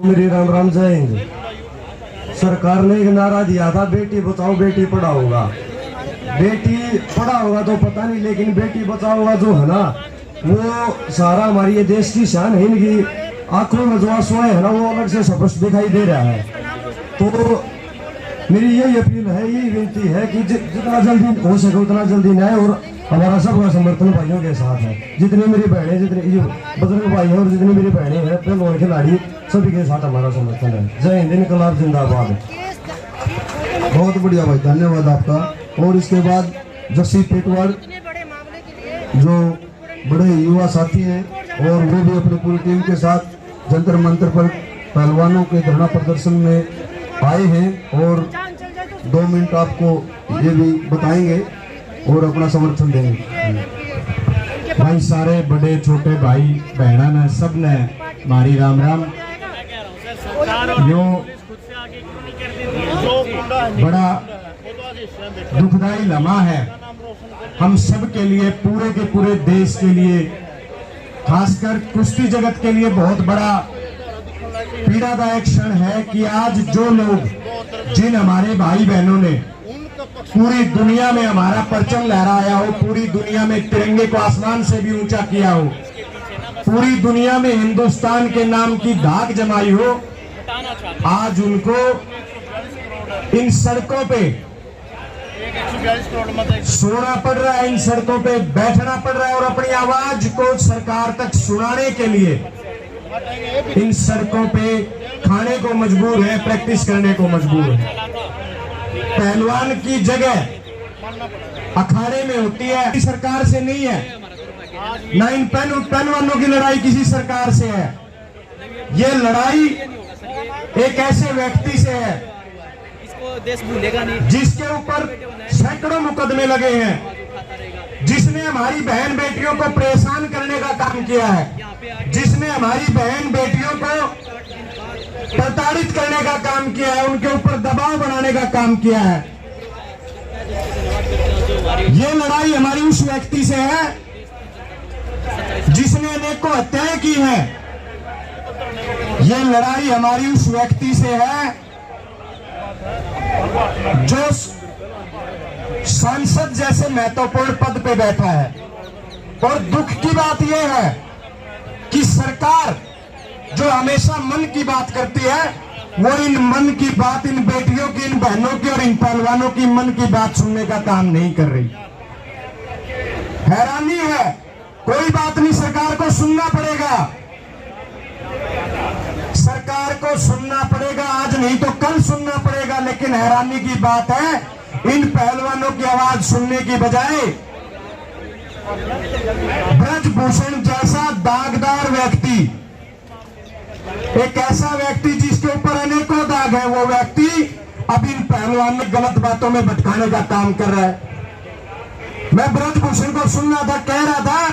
मेरी राम राम जय हिंद। सरकार ने एक नारा दिया था, बेटी बचाओ बेटी पढ़ाओ होगा। बेटी पढ़ा होगा तो पता नहीं, लेकिन बेटी बचाओ होगा जो है ना, वो सारा हमारी ये देश की शान है। इनकी आंखों में जो आंसू है ना, वो अलग से स्पष्ट दिखाई दे रहा है। तो मेरी यही अपील है, यही विनती है कि जितना जल्दी हो सके उतना जल्दी न्याय, और हमारा सबका समर्थन भाइयों के साथ है। जितनी मेरी बहनें, जितने बुजुर्ग भाई हैं और जितनी मेरी बहनें हैं, पहलवान खिलाड़ी, सभी के साथ हमारा समर्थन है। जय हिंद, इनकलाब जिंदाबाद। बहुत बढ़िया भाई, धन्यवाद आपका। और इसके बाद जस्सी पेटवाड़ जो बड़े युवा साथी हैं, और वो भी अपनी पूरी टीम के साथ जंतर मंतर पर पहलवानों के धरना प्रदर्शन में आए हैं, और 2 मिनट आपको ये भी बताएंगे और अपना समर्थन देंगे। भाई सारे बड़े छोटे भाई बहना ने सब ने मारी राम राम। यो बड़ा दुखदाई लम्हा है हम सब के लिए, पूरे के पूरे देश के लिए, खासकर कुश्ती जगत के लिए बहुत बड़ा पीड़ादायक क्षण है कि आज जो लोग, जिन हमारे भाई बहनों ने पूरी दुनिया में हमारा परचम लहराया हो, पूरी दुनिया में तिरंगे को आसमान से भी ऊंचा किया हो, पूरी दुनिया में हिंदुस्तान के नाम की धाक जमाई हो, आज उनको इन सड़कों पे सोना पड़ रहा है, इन सड़कों पे बैठना पड़ रहा है, और अपनी आवाज को सरकार तक सुनाने के लिए इन सड़कों पे खाने को मजबूर है, प्रैक्टिस करने को मजबूर है। पहलवान की जगह अखाड़े में होती है, सरकार से नहीं है। ना इन पहलवानों की लड़ाई किसी सरकार से है, ये लड़ाई एक ऐसे व्यक्ति से है देश भूलेगा नहीं, जिसके ऊपर सैकड़ों मुकदमे लगे हैं, जिसने हमारी बहन बेटियों को परेशान करने का काम किया है, जिसने हमारी बहन बेटियों को प्रताड़ित करने का काम किया है, उनके ऊपर दबाव बनाने का काम किया है। ये लड़ाई हमारी उस व्यक्ति से है जिसने अनेकों हत्याएं की है। ये लड़ाई हमारी उस व्यक्ति से है जो सांसद जैसे महत्वपूर्ण पद पे बैठा है। और दुख की बात यह है कि सरकार जो हमेशा मन की बात करती है, वो इन मन की बात, इन बेटियों की, इन बहनों की और इन पहलवानों की मन की बात सुनने का काम नहीं कर रही। हैरानी है, कोई बात नहीं, सरकार को सुनना पड़ेगा, सरकार को सुनना पड़ेगा, आज नहीं तो कल सुनना पड़ेगा। लेकिन हैरानी की बात है, इन पहलवानों की आवाज सुनने की बजाय ब्रजभूषण जैसा दागदार व्यक्ति, एक ऐसा व्यक्ति जिसके ऊपर अनेकों दाग है, वो व्यक्ति अब इन पहलवान में गलत बातों में भटकाने का काम कर रहा है। मैं ब्रजभूषण को सुन रहा था, कह रहा था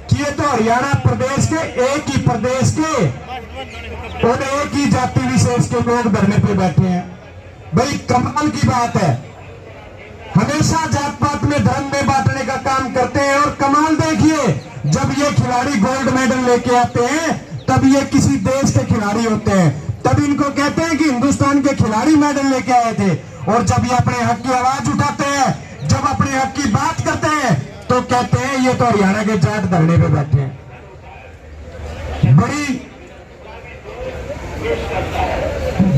कि ये तो हरियाणा प्रदेश के, एक ही प्रदेश के और एक ही जाति विशेष के लोग धरने पे बैठे हैं। भाई कमाल की बात है, हमेशा जात पात में, धर्म में बांटने का काम करते हैं। और कमाल देखिए, जब ये खिलाड़ी गोल्ड मेडल लेके आते हैं तब ये किसी देश के खिलाड़ी होते हैं, तब इनको कहते हैं कि हिंदुस्तान के खिलाड़ी मेडल लेके आए थे। और जब ये अपने हक की आवाज उठाते हैं, जब अपने हक की बात करते हैं, तो कहते हैं ये तो हरियाणा के जाट धरने पे बैठे हैं।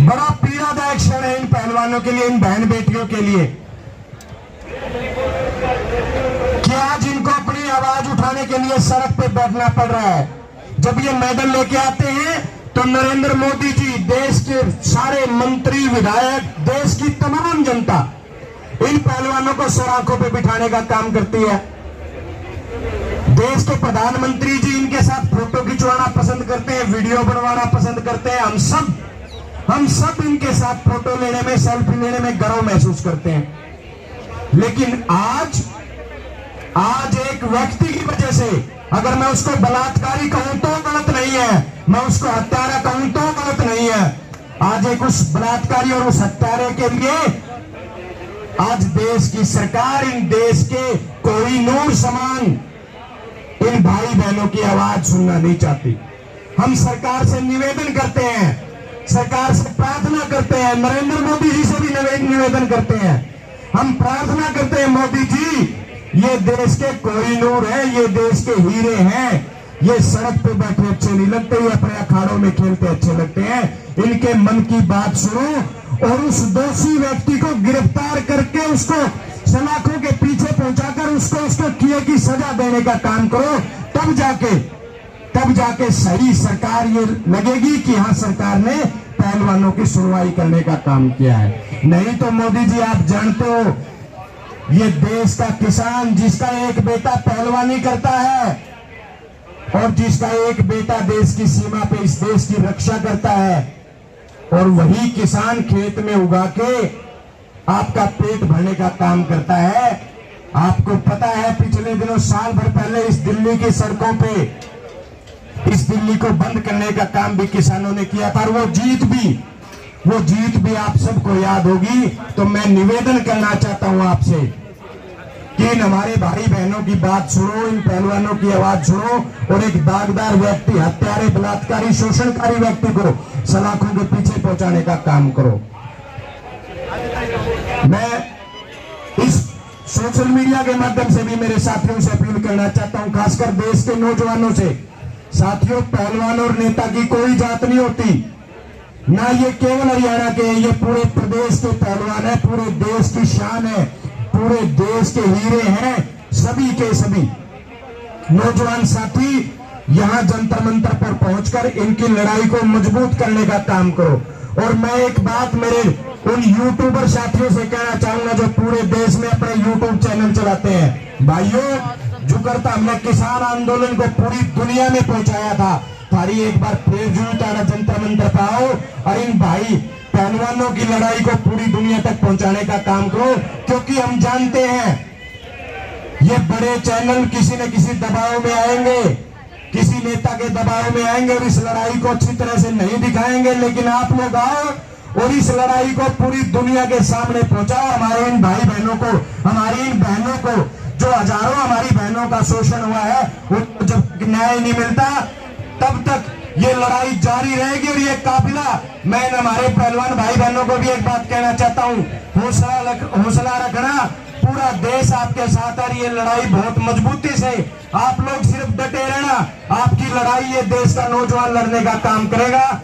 बड़ा पीड़ादायक क्षण है इन पहलवानों के लिए, इन बहन बेटियों के लिए, कि आज इनको अपनी आवाज उठाने के लिए सड़क पे बैठना पड़ रहा है। जब ये मेडल लेके आते हैं तो नरेंद्र मोदी जी, देश के सारे मंत्री, विधायक, देश की तमाम जनता इन पहलवानों को सड़कों पे बिठाने का काम करती है। देश के प्रधानमंत्री जी इनके साथ फोटो खिंचवाना पसंद करते हैं, वीडियो बनवाना पसंद करते हैं। हम सब इनके साथ फोटो लेने में, सेल्फी लेने में गर्व महसूस करते हैं। लेकिन आज एक व्यक्ति की वजह से, अगर मैं उसको बलात्कारी कहूं तो गलत नहीं है, मैं उसको हत्यारा कहूं तो गलत नहीं है, आज एक उस बलात्कारी और उस हत्यारे के लिए आज देश की सरकार, इन देश के कोई नूर समान इन भाई बहनों की आवाज सुनना नहीं चाहती। हम सरकार से निवेदन करते हैं, सरकार से प्रार्थना करते हैं, नरेंद्र मोदी जी से भी निवेदन करते हैं, हम प्रार्थना करते हैं मोदी जी, ये देश के कोहिनूर है, ये देश के हीरे हैं, ये सड़क पे बैठे अच्छे नहीं लगते, ये अपने अखाड़ों में खेलते अच्छे लगते हैं, इनके मन की बात सुनो और उस दोषी व्यक्ति को गिरफ्तार करके उसको सलाखों के पीछे पहुंचाकर उसको किए की सजा देने का काम करो, तब जाके सही सरकार ये लगेगी कि हाँ सरकार ने पहलवानों की सुनवाई करने का काम किया है। नहीं तो मोदी जी आप जानते हो, ये देश का किसान जिसका एक बेटा पहलवानी करता है और जिसका एक बेटा देश की सीमा पे इस देश की रक्षा करता है, और वही किसान खेत में उगा के आपका पेट भरने का काम करता है। आपको पता है पिछले दिनों साल भर पहले इस दिल्ली की सड़कों पे इस दिल्ली को बंद करने का काम भी किसानों ने किया था, और वो जीत भी आप सबको याद होगी। तो मैं निवेदन करना चाहता हूं आपसे कि इन हमारे भाई बहनों की बात सुनो, इन पहलवानों की आवाज सुनो और एक दागदार व्यक्ति, हत्यारे, बलात्कारी, शोषणकारी व्यक्ति को सलाखों के पीछे पहुंचाने का काम करो। मैं इस सोशल मीडिया के माध्यम से भी मेरे साथियों से अपील करना चाहता हूं, खासकर देश के नौजवानों से। साथियों, पहलवान और नेता की कोई जात नहीं होती, ना ये केवल हरियाणा के, ये पूरे प्रदेश के पहलवान है, पूरे देश की शान है, पूरे देश के हीरे हैं, सभी के सभी नौजवान साथी यहां जंतर मंतर पर पहुंचकर इनकी लड़ाई को मजबूत करने का काम करो। और मैं एक बात मेरे उन यूट्यूबर साथियों से कहना चाहूंगा जो पूरे देश में अपने यूट्यूब चैनल चलाते हैं, भाइयों जो करता हमने किसान आंदोलन को पूरी दुनिया में पहुंचाया था, थारी एक बार फिर तारा जंतर मंतर पाओ और इन भाई पहलवानों की लड़ाई को पूरी दुनिया तक पहुंचाने का काम करो, क्योंकि हम जानते हैं ये बड़े चैनल किसी न किसी दबाव में आएंगे, किसी नेता के दबाव में आएंगे और इस लड़ाई को अच्छी तरह से नहीं दिखाएंगे, लेकिन आप लोग आओ और इस लड़ाई को पूरी दुनिया के सामने पहुंचाओ। हमारे इन भाई बहनों को, हमारी इन बहनों को, जो हजारों हमारी बहनों का शोषण हुआ है, उनको जब न्याय नहीं मिलता तब तक ये लड़ाई जारी रहेगी। और ये काफिला, मैं हमारे पहलवान भाई बहनों को भी एक बात कहना चाहता हूँ, हौसला रखना, पूरा देश आपके साथ है। ये लड़ाई बहुत मजबूती से, आप लोग सिर्फ डटे रहना, आपकी लड़ाई ये देश का नौजवान लड़ने का काम करेगा।